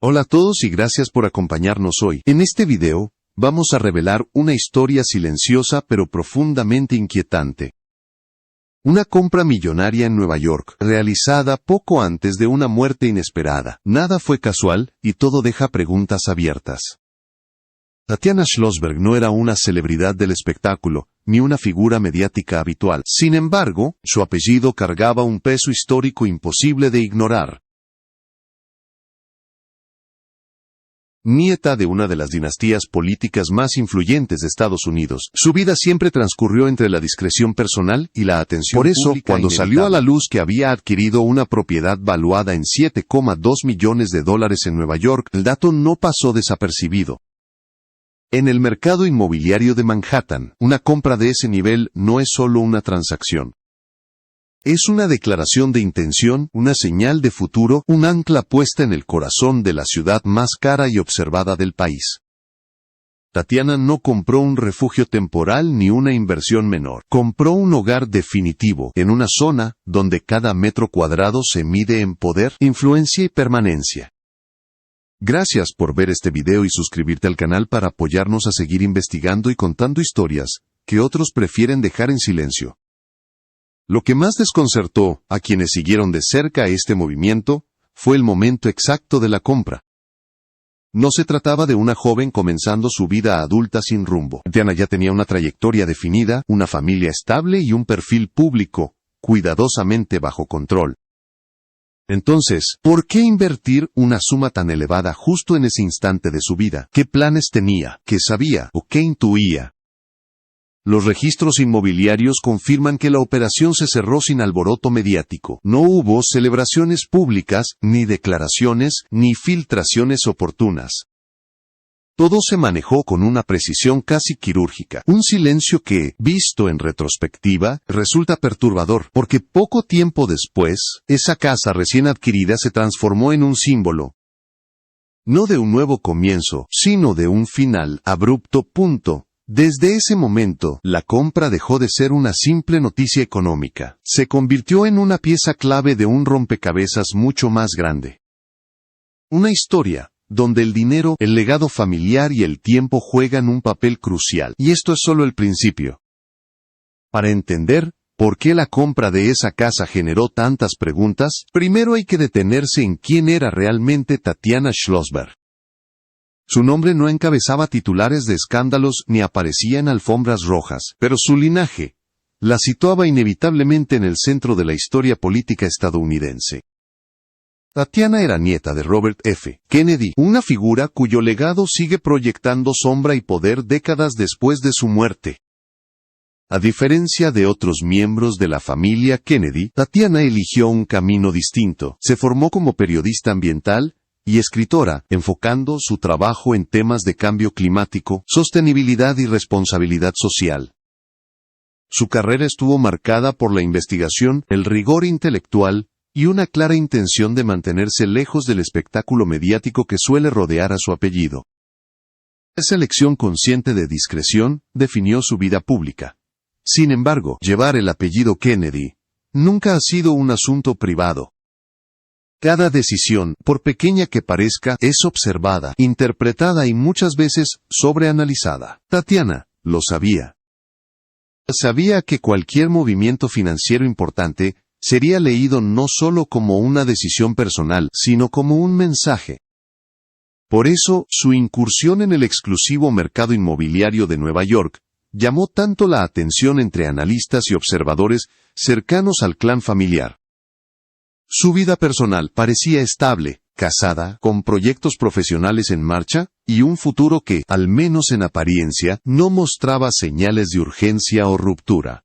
Hola a todos y gracias por acompañarnos hoy. En este video, vamos a revelar una historia silenciosa pero profundamente inquietante. Una compra millonaria en Nueva York, realizada poco antes de una muerte inesperada. Nada fue casual, y todo deja preguntas abiertas. Tatiana Schlossberg no era una celebridad del espectáculo, ni una figura mediática habitual. Sin embargo, su apellido cargaba un peso histórico imposible de ignorar. Nieta de una de las dinastías políticas más influyentes de Estados Unidos, su vida siempre transcurrió entre la discreción personal y la atención pública. Por eso, cuando salió a la luz que había adquirido una propiedad valuada en $7,2 millones en Nueva York, el dato no pasó desapercibido. En el mercado inmobiliario de Manhattan, una compra de ese nivel no es solo una transacción. Es una declaración de intención, una señal de futuro, un ancla puesta en el corazón de la ciudad más cara y observada del país. Tatiana no compró un refugio temporal ni una inversión menor. Compró un hogar definitivo, en una zona donde cada metro cuadrado se mide en poder, influencia y permanencia. Gracias por ver este video y suscribirte al canal para apoyarnos a seguir investigando y contando historias que otros prefieren dejar en silencio. Lo que más desconcertó a quienes siguieron de cerca este movimiento fue el momento exacto de la compra. No se trataba de una joven comenzando su vida adulta sin rumbo. Tatiana ya tenía una trayectoria definida, una familia estable y un perfil público, cuidadosamente bajo control. Entonces, ¿por qué invertir una suma tan elevada justo en ese instante de su vida? ¿Qué planes tenía? ¿Qué sabía? ¿O qué intuía? Los registros inmobiliarios confirman que la operación se cerró sin alboroto mediático. No hubo celebraciones públicas, ni declaraciones, ni filtraciones oportunas. Todo se manejó con una precisión casi quirúrgica. Un silencio que, visto en retrospectiva, resulta perturbador, porque poco tiempo después, esa casa recién adquirida se transformó en un símbolo. No de un nuevo comienzo, sino de un final abrupto. Desde ese momento, la compra dejó de ser una simple noticia económica. Se convirtió en una pieza clave de un rompecabezas mucho más grande. Una historia donde el dinero, el legado familiar y el tiempo juegan un papel crucial. Y esto es solo el principio. Para entender por qué la compra de esa casa generó tantas preguntas, primero hay que detenerse en quién era realmente Tatiana Schlossberg. Su nombre no encabezaba titulares de escándalos ni aparecía en alfombras rojas, pero su linaje la situaba inevitablemente en el centro de la historia política estadounidense. Tatiana era nieta de Robert F. Kennedy, una figura cuyo legado sigue proyectando sombra y poder décadas después de su muerte. A diferencia de otros miembros de la familia Kennedy, Tatiana eligió un camino distinto. Se formó como periodista ambiental y escritora, enfocando su trabajo en temas de cambio climático, sostenibilidad y responsabilidad social. Su carrera estuvo marcada por la investigación, el rigor intelectual y una clara intención de mantenerse lejos del espectáculo mediático que suele rodear a su apellido. Esa elección consciente de discreción definió su vida pública. Sin embargo, llevar el apellido Kennedy nunca ha sido un asunto privado. Cada decisión, por pequeña que parezca, es observada, interpretada y muchas veces sobreanalizada. Tatiana lo sabía. Sabía que cualquier movimiento financiero importante sería leído no solo como una decisión personal, sino como un mensaje. Por eso, su incursión en el exclusivo mercado inmobiliario de Nueva York llamó tanto la atención entre analistas y observadores cercanos al clan familiar. Su vida personal parecía estable, casada, con proyectos profesionales en marcha, y un futuro que, al menos en apariencia, no mostraba señales de urgencia o ruptura.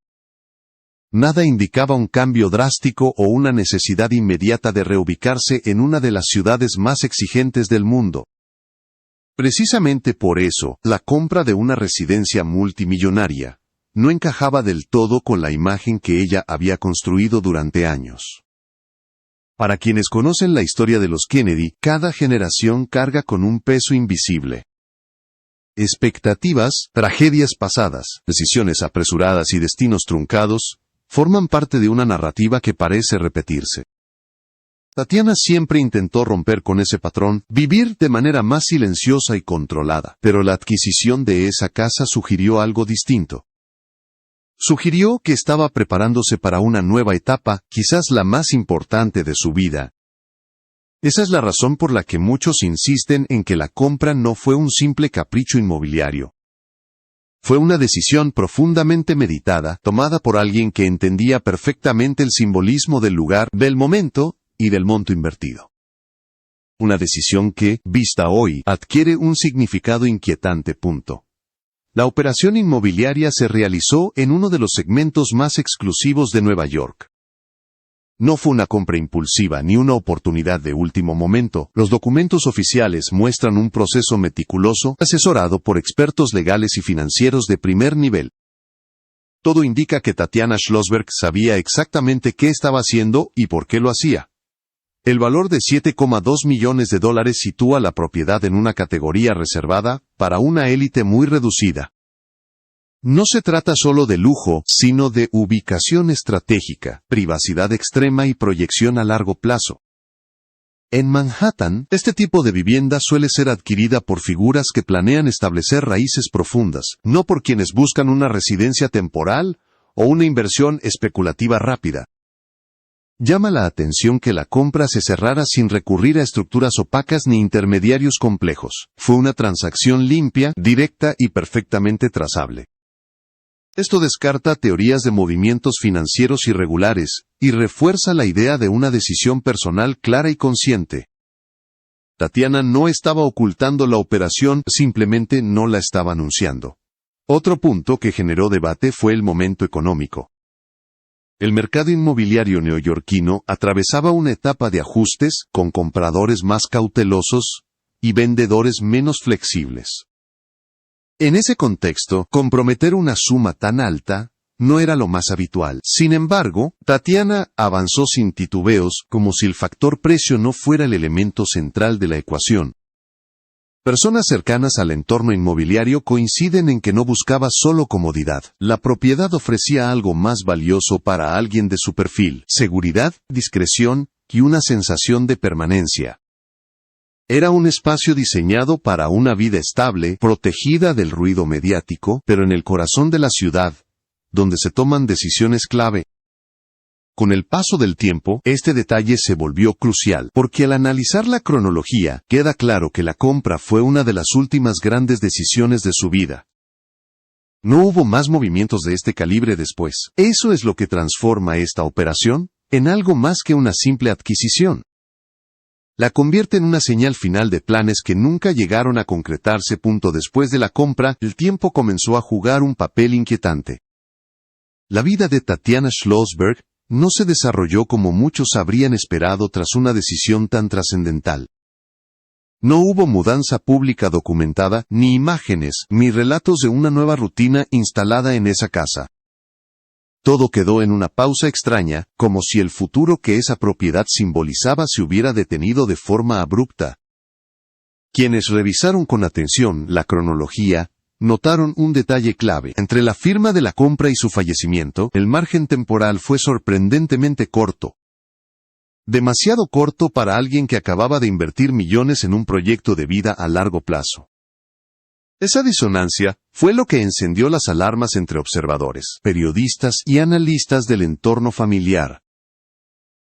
Nada indicaba un cambio drástico o una necesidad inmediata de reubicarse en una de las ciudades más exigentes del mundo. Precisamente por eso, la compra de una residencia multimillonaria no encajaba del todo con la imagen que ella había construido durante años. Para quienes conocen la historia de los Kennedy, cada generación carga con un peso invisible. Expectativas, tragedias pasadas, decisiones apresuradas y destinos truncados, forman parte de una narrativa que parece repetirse. Tatiana siempre intentó romper con ese patrón, vivir de manera más silenciosa y controlada, pero la adquisición de esa casa sugirió algo distinto. Sugirió que estaba preparándose para una nueva etapa, quizás la más importante de su vida. Esa es la razón por la que muchos insisten en que la compra no fue un simple capricho inmobiliario. Fue una decisión profundamente meditada, tomada por alguien que entendía perfectamente el simbolismo del lugar, del momento y del monto invertido. Una decisión que, vista hoy, adquiere un significado inquietante. La operación inmobiliaria se realizó en uno de los segmentos más exclusivos de Nueva York. No fue una compra impulsiva ni una oportunidad de último momento. Los documentos oficiales muestran un proceso meticuloso, asesorado por expertos legales y financieros de primer nivel. Todo indica que Tatiana Schlossberg sabía exactamente qué estaba haciendo y por qué lo hacía. El valor de $7,2 millones sitúa la propiedad en una categoría reservada para una élite muy reducida. No se trata solo de lujo, sino de ubicación estratégica, privacidad extrema y proyección a largo plazo. En Manhattan, este tipo de vivienda suele ser adquirida por figuras que planean establecer raíces profundas, no por quienes buscan una residencia temporal o una inversión especulativa rápida. Llama la atención que la compra se cerrara sin recurrir a estructuras opacas ni intermediarios complejos. Fue una transacción limpia, directa y perfectamente trazable. Esto descarta teorías de movimientos financieros irregulares y refuerza la idea de una decisión personal clara y consciente. Tatiana no estaba ocultando la operación, simplemente no la estaba anunciando. Otro punto que generó debate fue el momento económico. El mercado inmobiliario neoyorquino atravesaba una etapa de ajustes, con compradores más cautelosos y vendedores menos flexibles. En ese contexto, comprometer una suma tan alta no era lo más habitual. Sin embargo, Tatiana avanzó sin titubeos, como si el factor precio no fuera el elemento central de la ecuación. Personas cercanas al entorno inmobiliario coinciden en que no buscaba solo comodidad. La propiedad ofrecía algo más valioso para alguien de su perfil: seguridad, discreción y una sensación de permanencia. Era un espacio diseñado para una vida estable, protegida del ruido mediático, pero en el corazón de la ciudad, donde se toman decisiones clave. Con el paso del tiempo, este detalle se volvió crucial, porque al analizar la cronología, queda claro que la compra fue una de las últimas grandes decisiones de su vida. No hubo más movimientos de este calibre después. Eso es lo que transforma esta operación en algo más que una simple adquisición. La convierte en una señal final de planes que nunca llegaron a concretarse. Después de la compra, el tiempo comenzó a jugar un papel inquietante. La vida de Tatiana Schlossberg no se desarrolló como muchos habrían esperado tras una decisión tan trascendental. No hubo mudanza pública documentada, ni imágenes, ni relatos de una nueva rutina instalada en esa casa. Todo quedó en una pausa extraña, como si el futuro que esa propiedad simbolizaba se hubiera detenido de forma abrupta. Quienes revisaron con atención la cronología, notaron un detalle clave. Entre la firma de la compra y su fallecimiento, el margen temporal fue sorprendentemente corto. Demasiado corto para alguien que acababa de invertir millones en un proyecto de vida a largo plazo. Esa disonancia fue lo que encendió las alarmas entre observadores, periodistas y analistas del entorno familiar.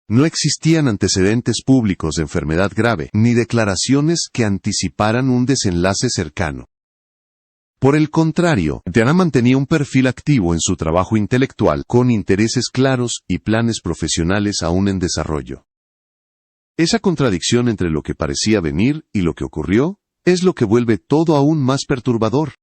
No existían antecedentes públicos de enfermedad grave, ni declaraciones que anticiparan un desenlace cercano. Por el contrario, Tatiana mantenía un perfil activo en su trabajo intelectual, con intereses claros y planes profesionales aún en desarrollo. Esa contradicción entre lo que parecía venir y lo que ocurrió es lo que vuelve todo aún más perturbador.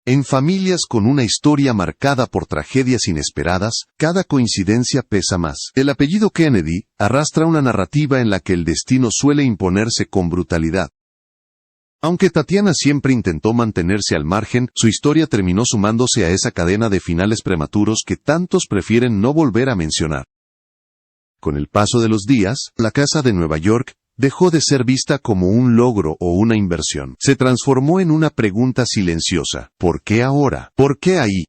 En familias con una historia marcada por tragedias inesperadas, cada coincidencia pesa más. El apellido Kennedy arrastra una narrativa en la que el destino suele imponerse con brutalidad. Aunque Tatiana siempre intentó mantenerse al margen, su historia terminó sumándose a esa cadena de finales prematuros que tantos prefieren no volver a mencionar. Con el paso de los días, la casa de Nueva York dejó de ser vista como un logro o una inversión. Se transformó en una pregunta silenciosa: ¿por qué ahora? ¿Por qué ahí?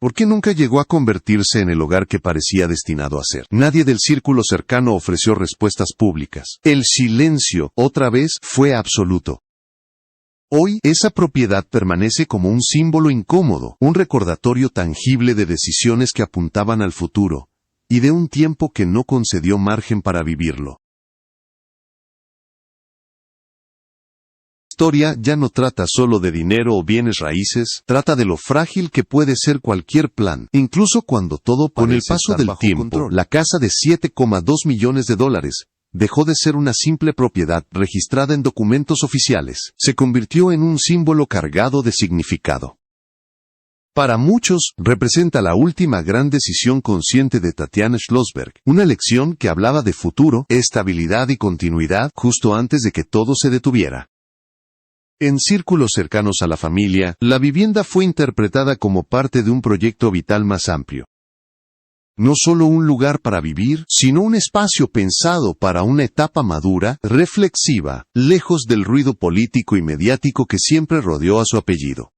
¿Por qué nunca llegó a convertirse en el hogar que parecía destinado a ser? Nadie del círculo cercano ofreció respuestas públicas. El silencio, otra vez, fue absoluto. Hoy, esa propiedad permanece como un símbolo incómodo, un recordatorio tangible de decisiones que apuntaban al futuro, y de un tiempo que no concedió margen para vivirlo. La historia ya no trata solo de dinero o bienes raíces, trata de lo frágil que puede ser cualquier plan, incluso cuando todo con el paso del tiempo. La casa de $7,2 millones dejó de ser una simple propiedad registrada en documentos oficiales, se convirtió en un símbolo cargado de significado. Para muchos, representa la última gran decisión consciente de Tatiana Schlossberg, una elección que hablaba de futuro, estabilidad y continuidad justo antes de que todo se detuviera. En círculos cercanos a la familia, la vivienda fue interpretada como parte de un proyecto vital más amplio. No solo un lugar para vivir, sino un espacio pensado para una etapa madura, reflexiva, lejos del ruido político y mediático que siempre rodeó a su apellido.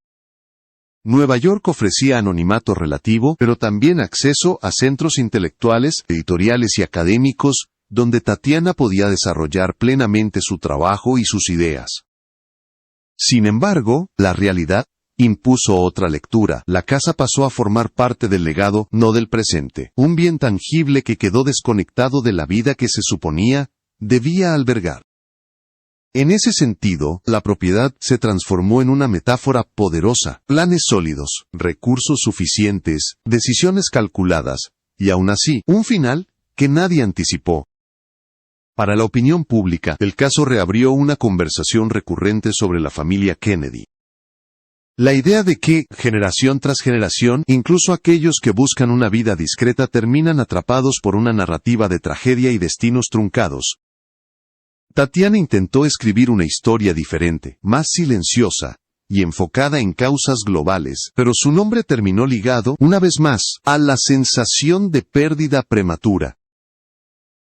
Nueva York ofrecía anonimato relativo, pero también acceso a centros intelectuales, editoriales y académicos, donde Tatiana podía desarrollar plenamente su trabajo y sus ideas. Sin embargo, la realidad impuso otra lectura. La casa pasó a formar parte del legado, no del presente, un bien tangible que quedó desconectado de la vida que se suponía debía albergar. En ese sentido, la propiedad se transformó en una metáfora poderosa, planes sólidos, recursos suficientes, decisiones calculadas, y aún así, un final que nadie anticipó. Para la opinión pública, el caso reabrió una conversación recurrente sobre la familia Kennedy. La idea de que, generación tras generación, incluso aquellos que buscan una vida discreta terminan atrapados por una narrativa de tragedia y destinos truncados. Tatiana intentó escribir una historia diferente, más silenciosa, y enfocada en causas globales, pero su nombre terminó ligado, una vez más, a la sensación de pérdida prematura.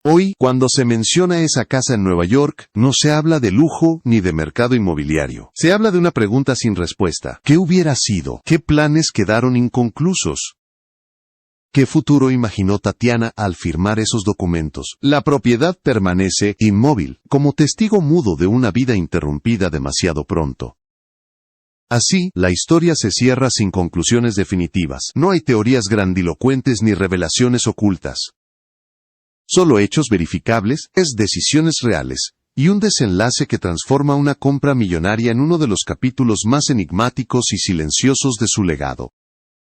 Hoy, cuando se menciona esa casa en Nueva York, no se habla de lujo ni de mercado inmobiliario. Se habla de una pregunta sin respuesta. ¿Qué hubiera sido? ¿Qué planes quedaron inconclusos? ¿Qué futuro imaginó Tatiana al firmar esos documentos? La propiedad permanece inmóvil, como testigo mudo de una vida interrumpida demasiado pronto. Así, la historia se cierra sin conclusiones definitivas. No hay teorías grandilocuentes ni revelaciones ocultas. Solo hechos verificables, decisiones reales, y un desenlace que transforma una compra millonaria en uno de los capítulos más enigmáticos y silenciosos de su legado.